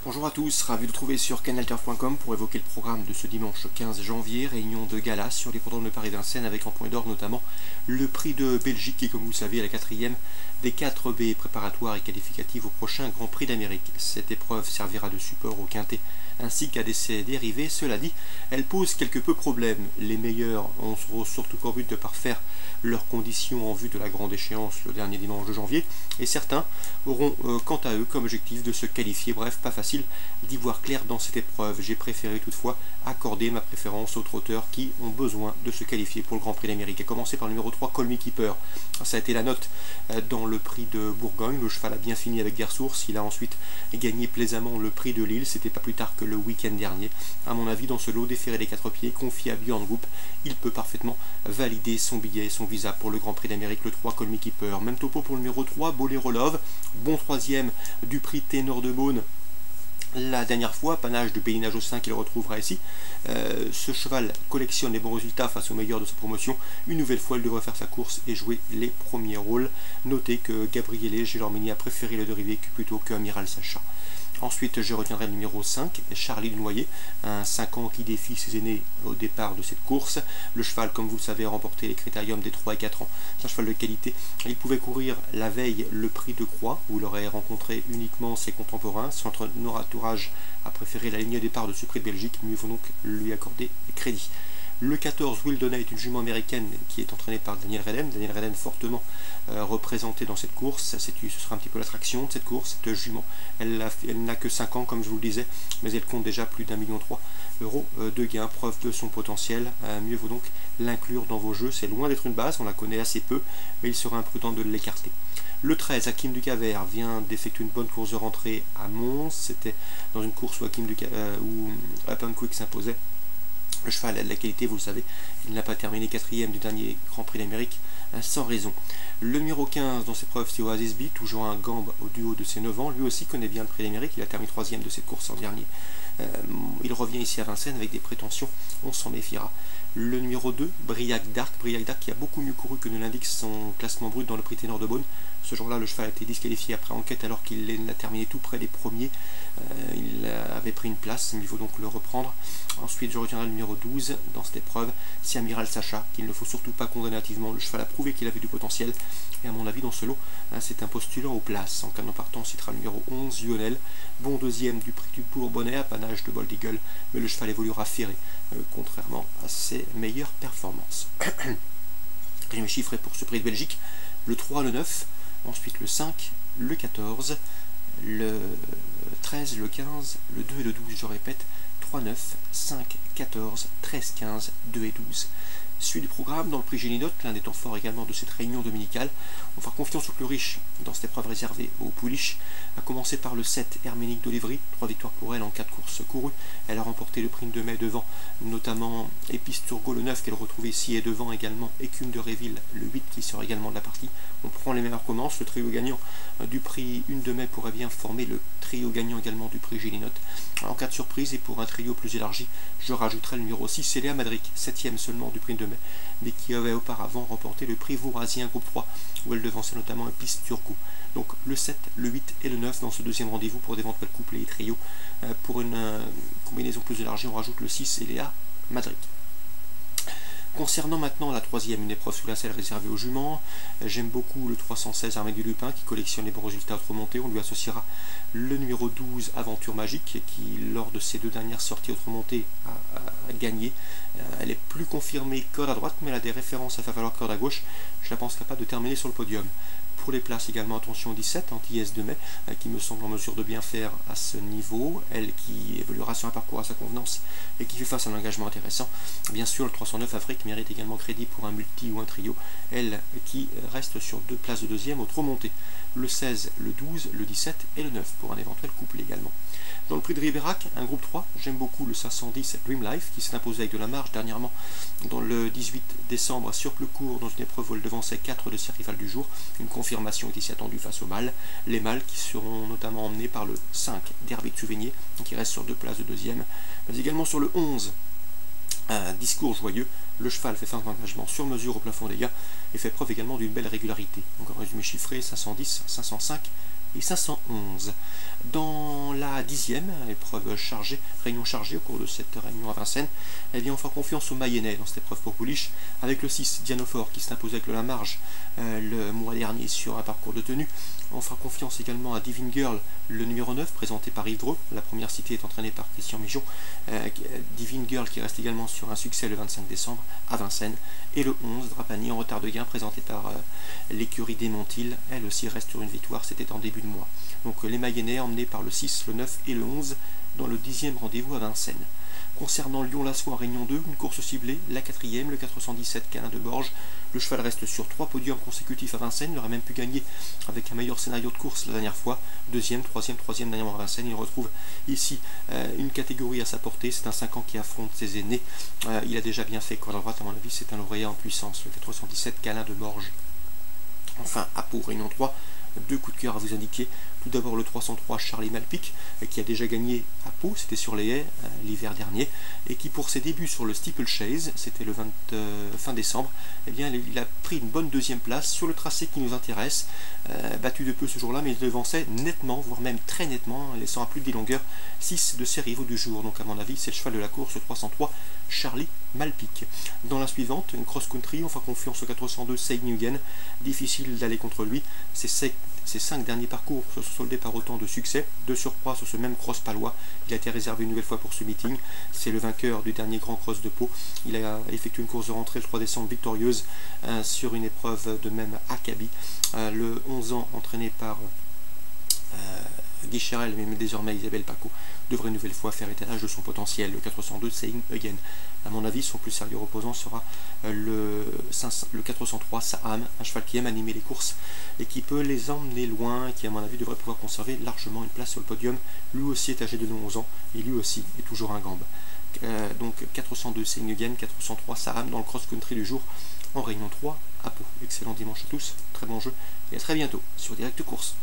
Bonjour à tous, ravi de vous trouver sur canalturf.com pour évoquer le programme de ce dimanche 15 janvier, réunion de gala sur l'hippodrome de Paris-Vincennes avec en point d'orgue notamment le prix de Belgique qui, comme vous le savez, est la quatrième des 4 baies préparatoires et qualificatives au prochain Grand Prix d'Amérique. Cette épreuve servira de support au quintet ainsi qu'à des dérivés. Cela dit, elle pose quelque peu problème. Les meilleurs ont surtout pour but de parfaire leurs conditions en vue de la grande échéance le dernier dimanche de janvier, et certains auront quant à eux comme objectif de se qualifier. Bref, pas facile d'y voir clair dans cette épreuve. J'ai préféré toutefois accorder ma préférence aux trotteurs qui ont besoin de se qualifier pour le Grand Prix d'Amérique. A commencer par le numéro 3, Call Me Keeper. Ça a été la note dans le prix de Bourgogne. Le cheval a bien fini avec Gersource. Il a ensuite gagné plaisamment le prix de Lille. C'était pas plus tard que le week-end dernier. À mon avis, dans ce lot déféré des 4 pieds, confié à Björn Goop, il peut parfaitement valider son billet, son visa pour le Grand Prix d'Amérique, le 3 Call Me Keeper. Même topo pour le numéro 3, Bolero Love. Bon troisième du prix Ténor de Beaune la dernière fois, panache de Bélinage au 5 qu'il retrouvera ici. Ce cheval collectionne les bons résultats face aux meilleurs de sa promotion. Une nouvelle fois, il devrait faire sa course et jouer les premiers rôles. Notez que Gabriele Gelormini a préféré le dérivé plutôt que Amiral Sacha. Ensuite, je retiendrai le numéro 5, Charlie Dunoyer, un 5 ans qui défie ses aînés au départ de cette course. Le cheval, comme vous le savez, a remporté les critériums des 3 et 4 ans. C'est un cheval de qualité. Il pouvait courir la veille le prix de Croix, où il aurait rencontré uniquement ses contemporains. Son entourage a préféré la ligne de départ de ce prix de Belgique. Mieux vaut donc lui accorder crédit. Le 14, Will Donna, est une jument américaine qui est entraînée par Daniel Redden. Daniel Redden fortement représenté dans cette course. Ce sera un petit peu l'attraction de cette course, cette jument. Elle n'a que 5 ans, comme je vous le disais, mais elle compte déjà plus d'1,3 million d'euros de gains, preuve de son potentiel. Mieux vaut donc l'inclure dans vos jeux. C'est loin d'être une base, on la connaît assez peu, mais il sera imprudent de l'écarter. Le 13, Hakim Ducavert, vient d'effectuer une bonne course de rentrée à Mons. C'était dans une course où Up and Quick s'imposait. Le cheval a de la qualité, vous le savez, il n'a pas terminé 4e du dernier Grand Prix d'Amérique sans raison. Le numéro 15 dans cette preuve, c'est Oasis B, toujours un gambe au duo de ses 9 ans. Lui aussi connaît bien le Prix d'Amérique, il a terminé 3e de cette course en dernier. Il revient ici à Vincennes avec des prétentions, on s'en méfiera. Le numéro 2, Briac Dark qui a beaucoup mieux couru que ne l'indique son classement brut dans le prix Ténor de Beaune. Ce jour-là, le cheval a été disqualifié après enquête alors qu'il l'a terminé tout près des premiers. Il avait pris une place, il faut donc le reprendre. Ensuite, je retiendrai le numéro 12 dans cette épreuve, c'est Amiral Sacha, qu'il ne faut surtout pas condamner hâtivement. Le cheval a prouvé qu'il avait du potentiel, et à mon avis, dans ce lot, c'est un postulant aux places. En cas de partant, on citera le numéro 11, Lionel, bon deuxième du prix du Bourbonnais, apanage de Bold Eagle, mais le cheval évoluera ferré, contrairement à ses meilleures performances. Résumé chiffré pour ce prix de Belgique, le 3, le 9, ensuite le 5, le 14, le 13, le 15, le 2 et le 12, je répète, 3, 9, 5, 14, 13, 15, 2 et 12. Suite du programme, dans le prix Géninote, l'un des temps forts également de cette réunion dominicale, on va faire confiance au plus riche dans cette épreuve réservée aux pouliches, à commencer par le 7, Herménique d'Olivry, 3 victoires pour elle en 4 courses courues. Elle a remporté le prix de mai devant, notamment Épice Turgot, le 9 qu'elle retrouve ici, et devant également Écume de Réville, le 8 qui sera également de la partie. On prend les meilleures commences, le trio gagnant du prix 1 de mai pourrait bien former le trio gagnant également du prix Géninote. En cas de surprise et pour un trio plus élargi, je rajouterai le numéro 6, Célia Madric, 7e seulement du prix de mai, mais qui avait auparavant remporté le prix Vourasien groupe 3, où elle devançait notamment un piste turco. Donc le 7, le 8 et le 9 dans ce deuxième rendez-vous pour d'éventuels couplets et trios. Pour une combinaison plus élargie, on rajoute le 6, Célia Madric. Concernant maintenant la troisième, une épreuve sous la selle réservée aux juments, j'aime beaucoup le 316 Armée du Lupin qui collectionne les bons résultats autre montée. On lui associera le numéro 12 Aventure Magique qui, lors de ses 2 dernières sorties autre montée, a gagné. Elle est plus confirmée corde à droite, mais elle a des références à faire valoir corde à gauche. Je la pense capable de terminer sur le podium. Pour les places également, attention 17, Antillaise de Mai, qui me semble en mesure de bien faire à ce niveau, elle qui évoluera sur un parcours à sa convenance et qui fait face à un engagement intéressant. Bien sûr, le 309 Afrique mérite également crédit pour un multi ou un trio, elle qui reste sur 2 places de deuxième au trop monté. Le 16, le 12, le 17 et le 9 pour un éventuel couple également. Dans le prix de Ribérac, un groupe 3, j'aime beaucoup le 510 Dream Life qui s'est imposé avec de la marge dernièrement dans le 18 décembre sur le cours dans une épreuve où elle devançait 4 de ses rivales du jour. Une confirmation est ici attendue face aux mâles. Les mâles qui seront notamment emmenés par le 5 Derby de Souvigné qui reste sur 2 places de deuxième, mais également sur le 11 un discours joyeux. Le cheval fait fin d'engagement sur mesure au plafond des gains et fait preuve également d'une belle régularité. Donc un résumé chiffré 510, 505 et 511. Dans la la 10e épreuve chargée, réunion chargée au cours de cette réunion à Vincennes. Eh bien, on fera confiance au Mayennais dans cette épreuve pour pouliche, avec le 6 Dianophore qui s'imposait avec le La Marge le mois dernier sur un parcours de tenue. On fera confiance également à Divine Girl, le numéro 9, présenté par Yves Dreux. La première cité est entraînée par Christian Mijon. Divine Girl qui reste également sur un succès le 25 décembre à Vincennes. Et le 11, Drapani en retard de gain, présenté par l'écurie des Montilles. Elle aussi reste sur une victoire, c'était en début de mois. Donc les Mayennais emmenés par le 6, le 9 et le 11 dans le 10e rendez-vous à Vincennes. Concernant Lyon-Lascaux en Réunion 2, une course ciblée, la 4e, le 417 Canin de Borges. Le cheval reste sur 3 podiums consécutifs à Vincennes, il aurait même pu gagner avec un meilleur scénario de course la dernière fois. 2e, 3e, 3e dernièrement à Vincennes, il retrouve ici une catégorie à sa portée, c'est un 5 ans qui affronte ses aînés. Il a déjà bien fait corde à droite, à mon avis c'est un lauréat en puissance, le 417 Canin de Borges. Enfin, à Pau, Réunion 3, 2 coups de cœur à vous indiquer. Tout d'abord le 303 Charlie Malpic, qui a déjà gagné à Pau, c'était sur les haies l'hiver dernier, et qui pour ses débuts sur le Steeplechase, c'était le fin décembre, eh bien, il a pris une bonne 2e place sur le tracé qui nous intéresse, battu de peu ce jour-là, mais il devançait nettement, voire même très nettement, laissant à plus de 10 longueurs 6 de ses rivaux du jour. Donc à mon avis, c'est le cheval de la course, le 303 Charlie Malpic. Dans la suivante, une cross-country, on fera confiance au 402 Say Nguyen, difficile d'aller contre lui, ces 5 derniers parcours se sont soldés par autant de succès. De surcroît sur ce même cross palois, il a été réservé une nouvelle fois pour ce meeting. C'est le vainqueur du dernier grand cross de Pau. Il a effectué une course de rentrée le 3 décembre victorieuse sur une épreuve de même à Kaby. Le 11 ans entraîné par Guy Cherel, mais désormais Isabelle Paco, devrait une nouvelle fois faire étalage de son potentiel. Le 402 Saying Again. À mon avis, son plus sérieux reposant sera le 403 Saham, un cheval qui aime animer les courses et qui peut les emmener loin et qui, à mon avis, devrait pouvoir conserver largement une place sur le podium. Lui aussi est âgé de 11 ans et lui aussi est toujours un gambe. Donc 402 Saying Again, 403 Saham dans le cross-country du jour en Réunion 3 à Pau. Excellent dimanche à tous, très bon jeu et à très bientôt sur Direct Course.